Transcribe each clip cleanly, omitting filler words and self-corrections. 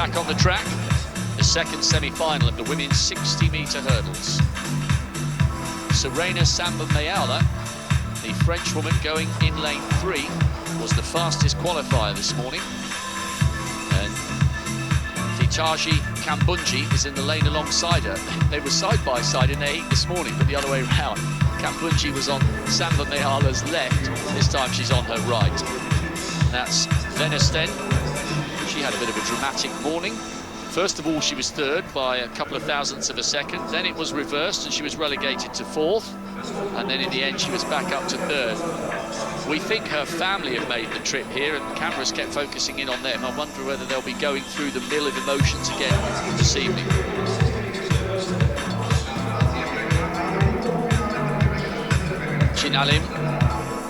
back on the track. The second semi-final of the women's 60-metre hurdles. Cyréna Samba-Mayela, the French woman going in lane 3, was the fastest qualifier this morning. And Titaji Kambunji is in the lane alongside her. They were side by side in their heat this morning, but the other way around. Kambunji was on Samba-Mayela's left. This time she's on her right. That's Venesten. She had a bit of a dramatic morning. First of all, she was third by a couple of thousandths of a second. Then it was reversed and she was relegated to fourth. And then in the end, she was back up to third. We think her family have made the trip here, and cameras kept focusing in on them. I wonder whether they'll be going through the mill of emotions again this evening. Jinalim,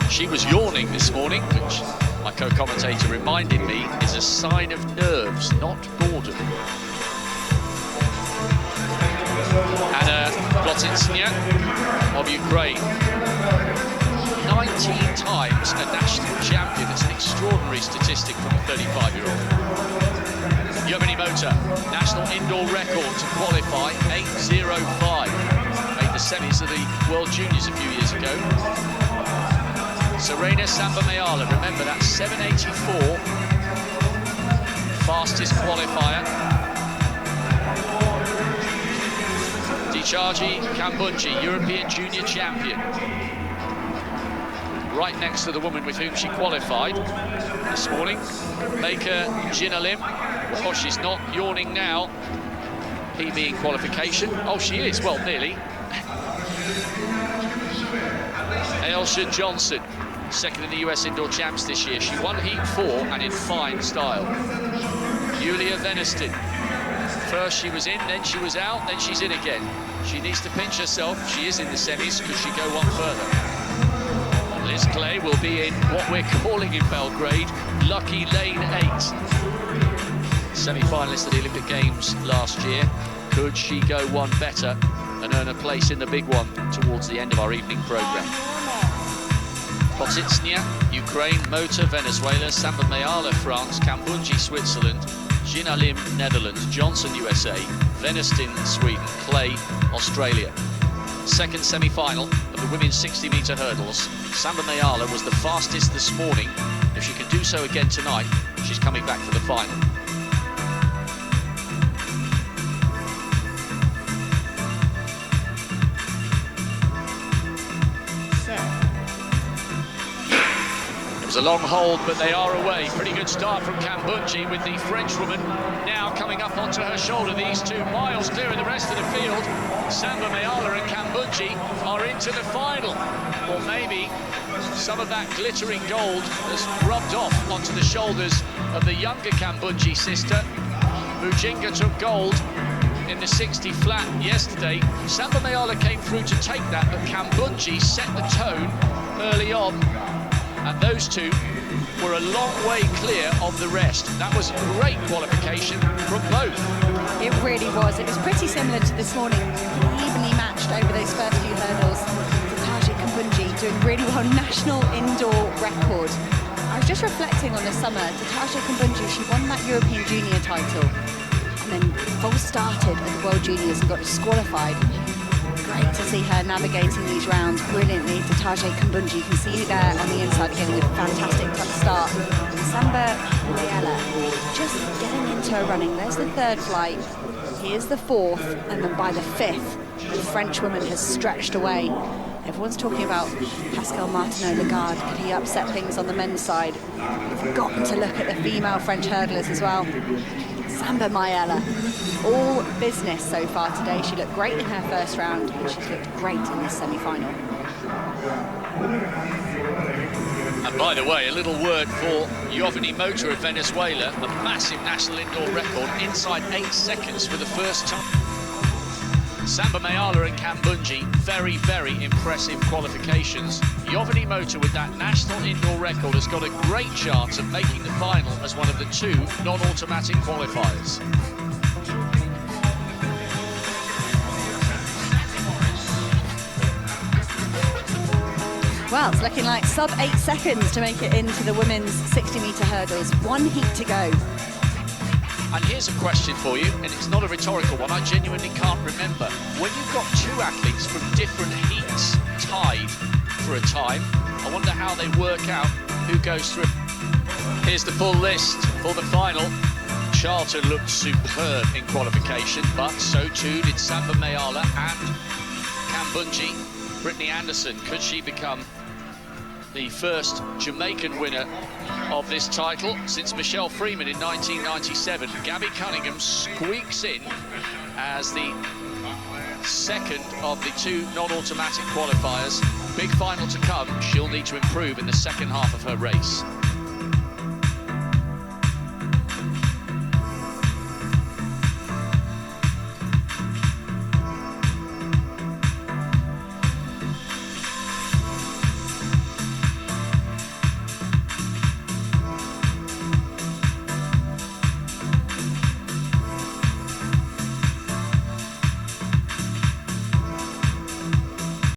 she was yawning this morning, which my co-commentator reminded me is a sign of nerves, not boredom. Anna Blotinsnya of Ukraine, 19 times a national champion. It's an extraordinary statistic from a 35-year-old. Joveinny Mota, national indoor record to qualify, 8:05. Made the semis of the World Juniors a few years ago. Cyréna Samba-Mayela, remember that's 7:84, fastest qualifier. Titaji Kambunji, European Junior Champion, right next to the woman with whom she qualified this morning. Maker Jinalim, oh, she's not yawning now. PB in qualification. Oh, she is, well, nearly. Ailsa Johnson, second in the US Indoor Champs this year. She won Heat 4 and in fine style. Julia Venesten, first she was in, then she was out, then she's in again. She needs to pinch herself. She is in the semis. Could she go one further? And Liz Clay will be in what we're calling in Belgrade, lucky lane 8. Semi-finalist at the Olympic Games last year. Could she go one better and earn a place in the big one towards the end of our evening programme? Potitsnia, Ukraine, Mota, Venezuela, Samba-Mayela, France, Kambunji, Switzerland, Jinalim, Netherlands, Johnson, USA, Venesten, Sweden, Clay, Australia. Second semi-final of the women's 60-metre hurdles. Samba-Mayela was the fastest this morning. If she can do so again tonight, she's coming back for the final. It was a long hold, but they are away. Pretty good start from Kambunji, with the Frenchwoman now coming up onto her shoulder. These 2 miles clear of the rest of the field. Samba-Mayela and Kambunji are into the final. Or maybe some of that glittering gold has rubbed off onto the shoulders of the younger Kambunji sister. Mujinga took gold in the 60 flat yesterday. Samba-Mayela came through to take that, but Kambunji set the tone early on. And those two were a long way clear of the rest. That was great qualification from both. It really was. It was pretty similar to this morning. Evenly matched over those first few hurdles. Titaji Kambunji doing really well. National indoor record. I was just reflecting on the summer. Titaji Kambunji, she won that European Junior title. And then full started at the World Juniors and got disqualified. Great to see her navigating these rounds brilliantly. Titaji Kambunji, you can see her there on the inside getting a fantastic start. Samba-Mayela just getting into her running. There's the third flight, here's the fourth, and then by the fifth, the French woman has stretched away. Everyone's talking about Pascal Martineau-Lagarde. Could he upset things on the men's side? We've forgotten to look at the female French hurdlers as well. Samba-Mayela, all business so far today. She looked great in her first round, and she's looked great in this semi-final. And by the way, a little word for Joveinny Mota of Venezuela, a massive national indoor record, inside 8 seconds for the first time. Samba-Mayela and Kambunji, very, very impressive qualifications. Joveinny Mota with that national indoor record has got a great chance of making the final as one of the 2 non-automatic qualifiers. Well, it's looking like sub 8 seconds to make it into the women's 60-metre hurdles. 1 heat to go. And here's a question for you, and it's not a rhetorical one, I genuinely can't remember. When you've got two athletes from different heats tied for a time, I wonder how they work out who goes through. Here's the full list for the final. Charlton looked superb in qualification, but so too did Samba-Mayela and Kambundji. Brittany Anderson, could she become the first Jamaican winner of this title since Michelle Freeman in 1997? Gabby Cunningham squeaks in as the second of the two non-automatic qualifiers. Big final to come. She'll need to improve in the second half of her race.